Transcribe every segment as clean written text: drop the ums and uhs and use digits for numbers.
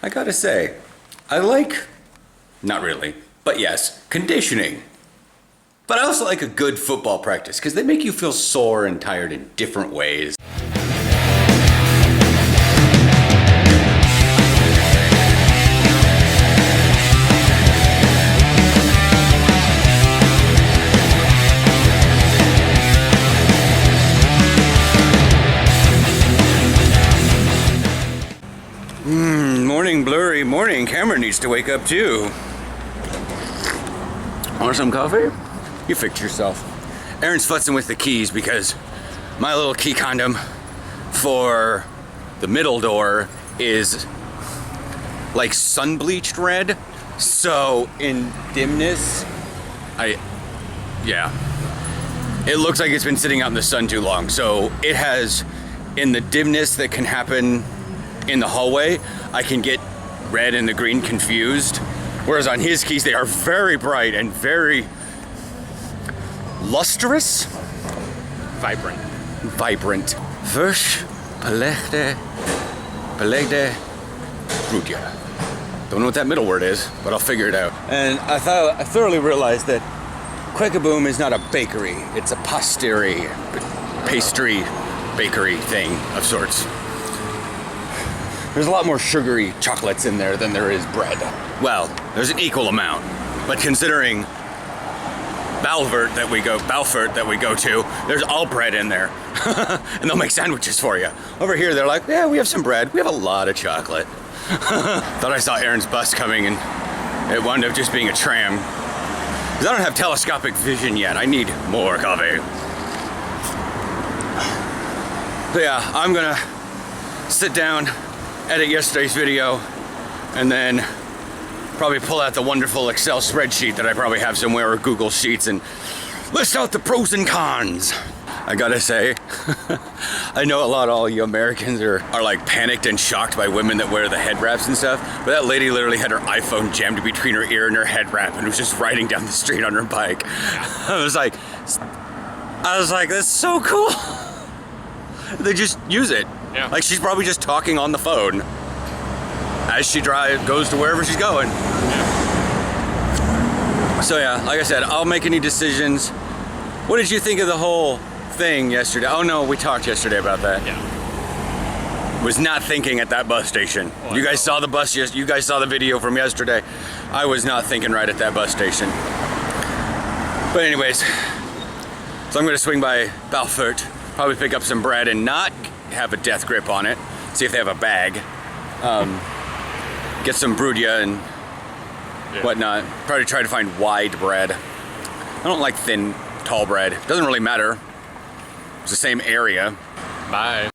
I gotta say, I like, not really, but yes, conditioning. But I also like a good football practice because they make you feel sore and tired in different ways. Morning, blurry morning. Cameron needs to wake up too. Want some coffee? You fix yourself. Aaron's futzing with the keys because my little key condom for the middle door is like sun bleached red. So in dimness, it looks like it's been sitting out in the sun too long. So it has, in the dimness that can happen in the hallway, I can get red and the green confused. Whereas on his keys, they are very bright and very lustrous. Vibrant. First, belegde Rudia. Don't know what that middle word is, but I'll figure it out. And I thoroughly realized that Quakeaboom is not a bakery. It's a pastry bakery thing of sorts. There's a lot more sugary chocolates in there than there is bread. Well, there's an equal amount, but considering Balfort that we go to, there's all bread in there. And they'll make sandwiches for you. Over here, they're like, yeah, we have some bread. We have a lot of chocolate. Thought I saw Aaron's bus coming and it wound up just being a tram. Because I don't have telescopic vision yet. I need more coffee. So yeah, I'm gonna sit down, edit yesterday's video, and then probably pull out the wonderful Excel spreadsheet that I probably have somewhere, or Google Sheets, and list out the pros and cons. I gotta say, I know a lot of all you Americans are like panicked and shocked by women that wear the head wraps and stuff, but that lady literally had her iPhone jammed between her ear and her head wrap and was just riding down the street on her bike. I was like, that's so cool. They just use it. Yeah. Like she's probably just talking on the phone as she goes to wherever she's going. Yeah. So yeah, like I said, I'll make any decisions. What did you think of the whole thing yesterday? Oh no, we talked yesterday about that. Yeah. Was not thinking at that bus station. Well, you guys saw the bus, you guys saw the video from yesterday. I was not thinking right at that bus station. But anyways, so I'm gonna swing by Balfort, probably pick up some bread and not have a death grip on it. See if they have a bag. Get some brudia and whatnot. Probably try to find wide bread. I don't like thin, tall bread. Doesn't really matter. It's the same area. Bye.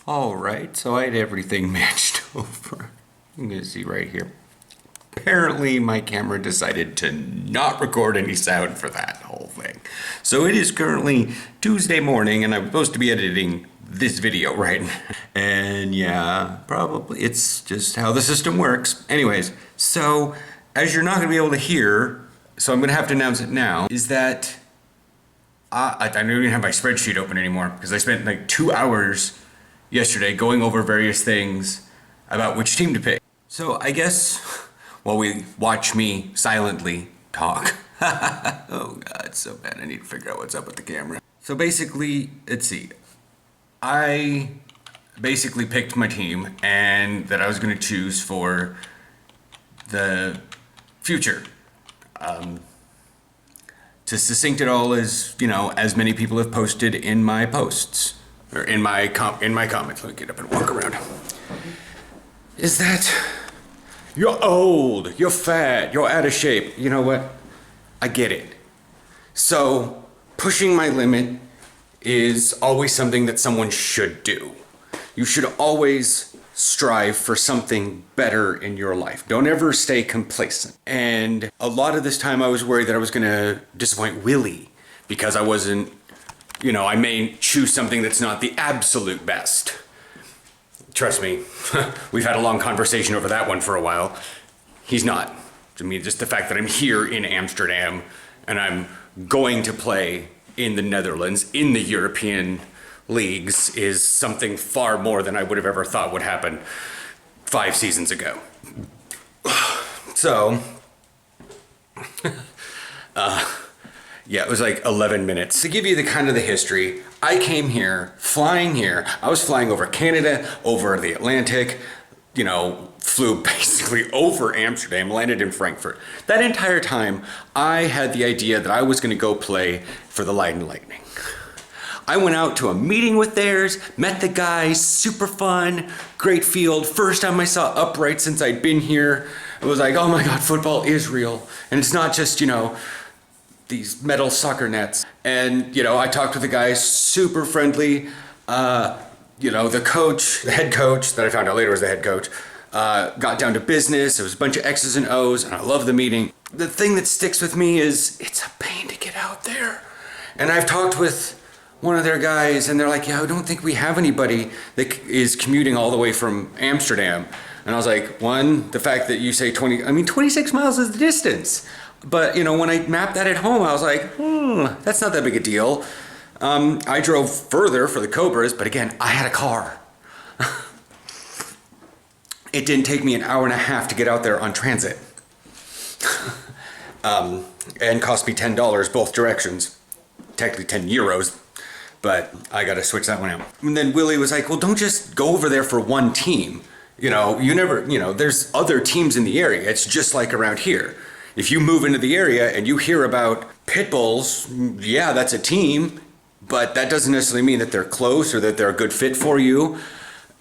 All right, so I had everything matched over. You can see right here. Apparently my camera decided to not record any sound for that whole thing. So it is currently Tuesday morning and I'm supposed to be editing this video right now. And yeah, probably it's just how the system works. Anyways, so as you're not gonna be able to hear, so I'm gonna have to announce it now, is that I don't even have my spreadsheet open anymore because I spent like 2 hours yesterday going over various things about which team to pick. So I guess while we watch me silently talk. Oh God, it's so bad. I need to figure out what's up with the camera. So basically, let's see. I basically picked my team and that I was gonna choose for the future. To succinct it all as, you know, as many people have posted in my posts, or in my comments. Let me get up and walk around. Is that you're old, you're fat, you're out of shape. You know what? I get it. So pushing my limit is always something that someone should do. You should always strive for something better in your life. Don't ever stay complacent. And a lot of this time I was worried that I was gonna disappoint Willie because I wasn't, you know, I may choose something that's not the absolute best. Trust me, we've had a long conversation over that one for a while. He's not. I mean, just the fact that I'm here in Amsterdam and I'm going to play in the Netherlands, in the European leagues is something far more than I would have ever thought would happen 5 seasons ago. So, yeah, it was like 11 minutes. To give you the kind of the history, I came here, flying here. I was flying over Canada, over the Atlantic, you know, flew basically over Amsterdam, landed in Frankfurt. That entire time, I had the idea that I was going to go play for the Leiden Lightning. I went out to a meeting with theirs, met the guys, super fun, great field. First time I saw upright since I'd been here. It was like, oh my God, football is real. And it's not just, you know, these metal soccer nets. And, you know, I talked with the guys, super friendly. You know, the coach, the head coach, that I found out later was the head coach, got down to business. There was a bunch of X's and O's, and I love the meeting. The thing that sticks with me is it's a pain to get out there. And I've talked with one of their guys, and they're like, yeah, I don't think we have anybody that is commuting all the way from Amsterdam. And I was like, one, the fact that you say 26 miles is the distance. But, you know, when I mapped that at home, I was like, that's not that big a deal. I drove further for the Cobras, but again, I had a car. It didn't take me an hour and a half to get out there on transit. And cost me $10 both directions. Technically 10 euros, but I got to switch that one out. And then Willie was like, well, don't just go over there for one team. You know, there's other teams in the area. It's just like around here. If you move into the area and you hear about pit bulls, yeah, that's a team, but that doesn't necessarily mean that they're close or that they're a good fit for you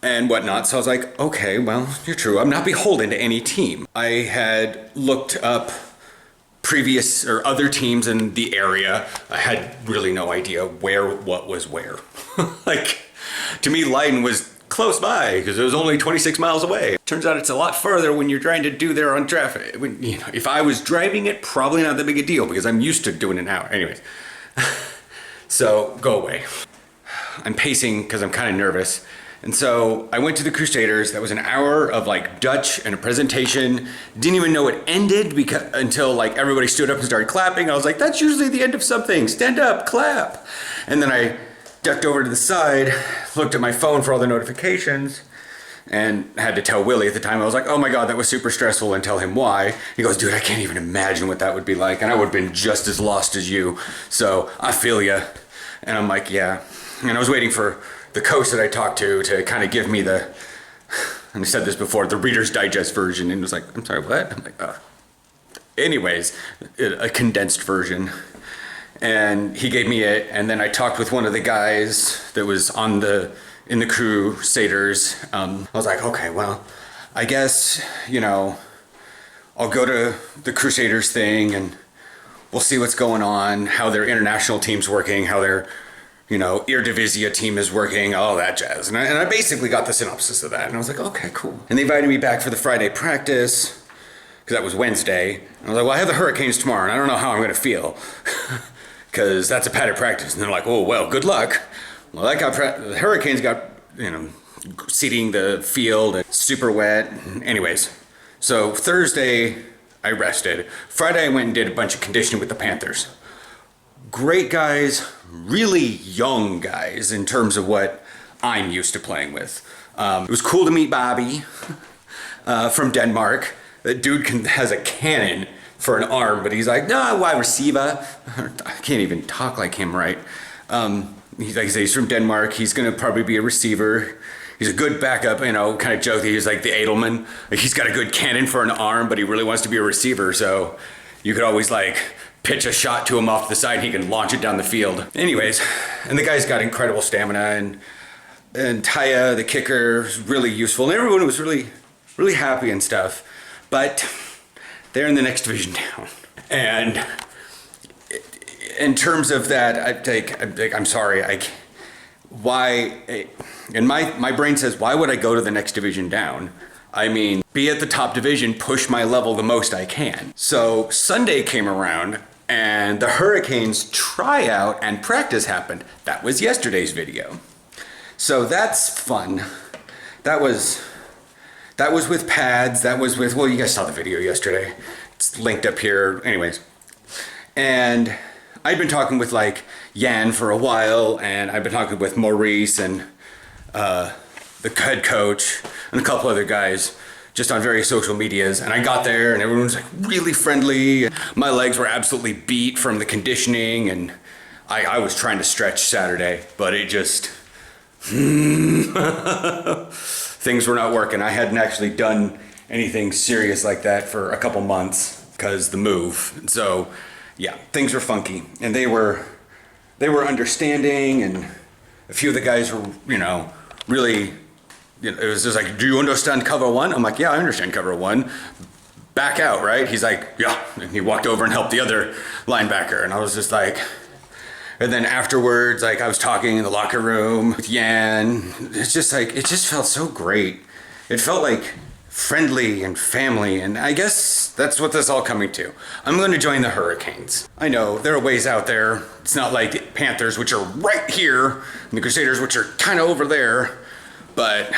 and whatnot. So I was like, okay, well, you're true. I'm not beholden to any team. I had looked up previous or other teams in the area. I had really no idea what was where. Like, to me, Leiden was close by because it was only 26 miles away. Turns out it's a lot further when you're trying to do there on traffic. You know, if I was driving it, probably not that big a deal because I'm used to doing an hour. Anyways, so go away. I'm pacing because I'm kind of nervous. And so I went to the Crusaders. That was an hour of like Dutch and a presentation. Didn't even know it ended until like everybody stood up and started clapping. I was like, that's usually the end of something. Stand up, clap. And then I ducked over to the side, looked at my phone for all the notifications, and had to tell Willie at the time. I was like, oh my God, that was super stressful, and tell him why. He goes, dude, I can't even imagine what that would be like. And I would have been just as lost as you. So I feel ya. And I'm like, yeah. And I was waiting for the coach that I talked to kind of give me and I said this before, the Reader's Digest version. And he was like, I'm sorry, what? I'm like, anyways, a condensed version. And he gave me it, and then I talked with one of the guys that was in the Crusaders. I was like, okay, well, I guess, you know, I'll go to the Crusaders thing and we'll see what's going on, how their international team's working, how their, you know, Eredivisie team is working, all that jazz. And I basically got the synopsis of that, and I was like, okay, cool. And they invited me back for the Friday practice, because that was Wednesday. And I was like, well, I have the Hurricanes tomorrow, and I don't know how I'm going to feel. Because that's a padded practice. And they're like, oh, well, good luck. Well, the Hurricanes got, you know, seeding the field and super wet. Anyways, so Thursday I rested. Friday I went and did a bunch of conditioning with the Panthers. Great guys, really young guys in terms of what I'm used to playing with. It was cool to meet Bobby from Denmark. That dude has a cannon for an arm, but he's like, no, wide receiver. I can't even talk like him right. He's from Denmark. He's going to probably be a receiver. He's a good backup, you know, kind of joke. He's like the Edelman. Like, he's got a good cannon for an arm, but he really wants to be a receiver. So you could always like pitch a shot to him off the side. He can launch it down the field. Anyways, and the guy's got incredible stamina, and Taya, the kicker, is really useful. And everyone was really, really happy and stuff. But they're in the next division down. And in terms of that, I'm sorry, why, and my brain says, why would I go to the next division down? I mean, be at the top division, push my level the most I can. So Sunday came around and the Hurricanes tryout and practice happened. That was yesterday's video. So that's fun. That was with pads. That was with, well, you guys saw the video yesterday. It's linked up here. Anyways. And I'd been talking with like, Yan for a while, and I've been talking with Maurice and the head coach and a couple other guys just on various social medias. And I got there and everyone was like really friendly. My legs were absolutely beat from the conditioning, and I was trying to stretch Saturday, but it just things were not working. I hadn't actually done anything serious like that for a couple months because the move. And so yeah, things were funky, and they were understanding, and a few of the guys were, really, it was just like, do you understand cover one? I'm like, yeah, I understand cover one. Back out, right? He's like, yeah. And he walked over and helped the other linebacker, and I was just like, and then afterwards, like I was talking in the locker room with Yan. It's just like, it just felt so great. It felt like friendly and family, and I guess that's what this is all coming to. I'm going to join the Hurricanes. I know there are ways out there. It's not like the Panthers, which are right here, and the Crusaders, which are kind of over there. But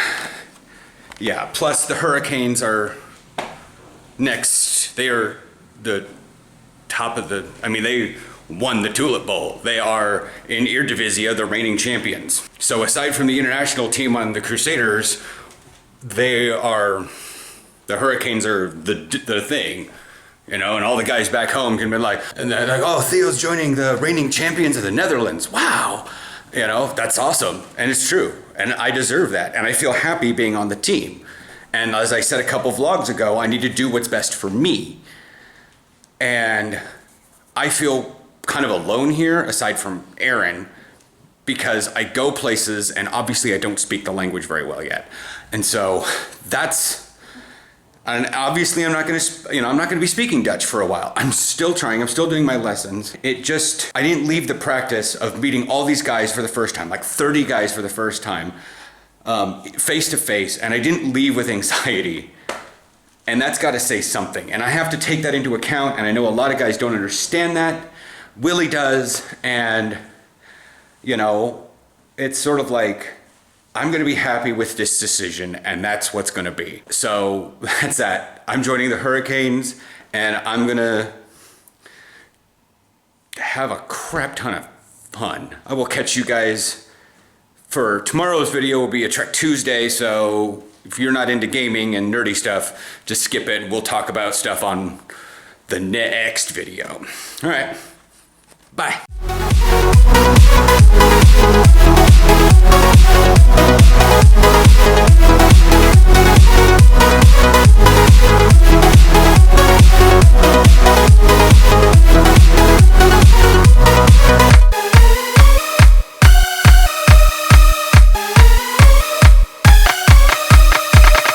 yeah, plus the Hurricanes are next. They are the top of the, they won the Tulip Bowl. They are in Eredivisie, the reigning champions. So aside from the international team on the Crusaders, the Hurricanes are the thing, and all the guys back home can be like, and they're like, oh, Theo's joining the reigning champions of the Netherlands. Wow. That's awesome. And it's true. And I deserve that. And I feel happy being on the team. And as I said a couple vlogs ago, I need to do what's best for me. And I feel kind of alone here, aside from Aaron, because I go places and obviously I don't speak the language very well yet. And so and obviously I'm not going to be speaking Dutch for a while. I'm still trying. I'm still doing my lessons. I didn't leave the practice of meeting all these guys for the first time, like 30 guys for the first time, face to face. And I didn't leave with anxiety. And that's got to say something. And I have to take that into account. And I know a lot of guys don't understand that. Willie does. And, it's sort of like, I'm going to be happy with this decision, and that's what's going to be. So that's that. I'm joining the Hurricanes, and I'm going to have a crap ton of fun. I will catch you guys for tomorrow's video. Will be a Trek Tuesday, so if you're not into gaming and nerdy stuff, just skip it, and we'll talk about stuff on the next video. All right. Bye.